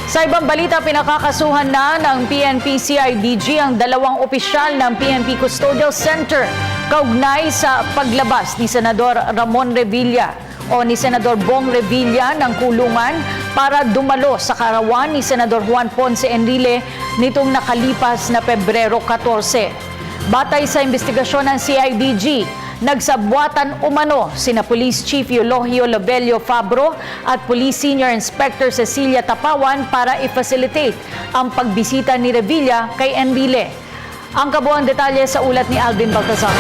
Sa ibang balita, pinakakasuhan na ng PNP-CIDG ang dalawang opisyal ng PNP Custodial Center kaugnay sa paglabas ni Senador Ramon Revilla o ni Senador Bong Revilla ng kulungan para dumalo sa karawan ni Senador Juan Ponce Enrile nitong nakalipas na Pebrero 14. Batay sa investigasyon ng CIDG, nagsabwatan umano sina Police Chief Eulogio Lovelio Fabro at Police Senior Inspector Cecilia Tapawan para i-facilitate ang pagbisita ni Revilla kay Enrile. Ang kabuang detalye sa ulat ni Alvin Baltazar.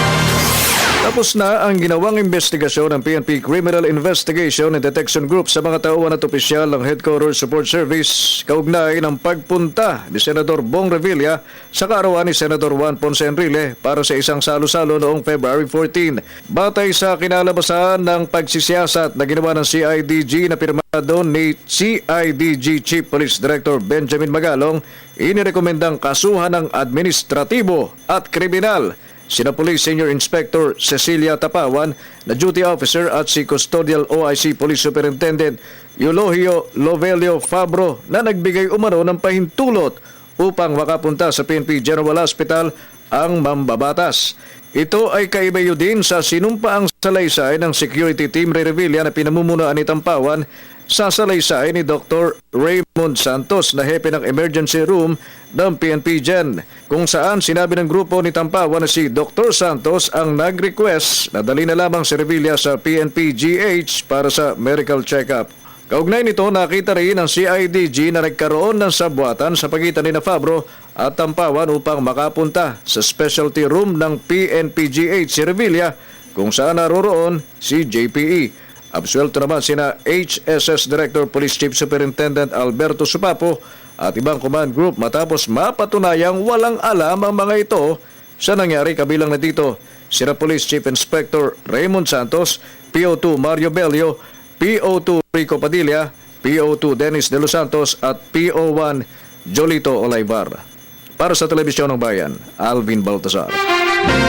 Tapos na ang ginawang investigasyon ng PNP Criminal Investigation and Detection Group sa mga tauhan at opisyal ng Headquarters Support Service kaugnay ng pagpunta ni Senador Bong Revilla sa kaarawan ni Senador Juan Ponce Enrile para sa isang salo-salo noong February 14. Batay sa kinalabasan ng pagsisiyasat na ginawa ng CIDG na pirmado ni CIDG Chief Police Director Benjamin Magalong, inirekomendang kasuhan ng administratibo at kriminal sina Police Senior Inspector Cecilia Tapawan na duty officer at si Custodial OIC Police Superintendent Eulogio Lovelio Fabro na nagbigay umano ng pahintulot upang makapunta sa PNP General Hospital ang mambabatas. Ito ay kaibayo din sa sinumpaang salaysay ng security team Revilla na pinamumunuan ni Tapawan sa salaysay ni Dr. Raymond Santos na hepe ng emergency room ng PNP Gen, kung saan sinabi ng grupo ni Tampawan na si Dr. Santos ang nag-request na dali na lamang si Revilla sa PNP GH para sa medical check-up. Kaugnay nito, nakita rin ng CIDG na nagkaroon ng sabwatan sa pagitan ni Fabro at Tampawan upang makapunta sa specialty room ng PNP GH si Revilla, kung saan naroroon si JPE. Absuelto naman sina HSS Director Police Chief Superintendent Alberto Supapo at ibang command group matapos mapatunayang walang alam ang mga ito sa nangyari. Kabilang na dito sina Police Chief Inspector Raymond Santos, PO2 Mario Bello, PO2 Rico Padilla, PO2 Dennis De Los Santos at PO1 Jolito Olaivar. Para sa Telebisyon ng Bayan, Alvin Baltazar.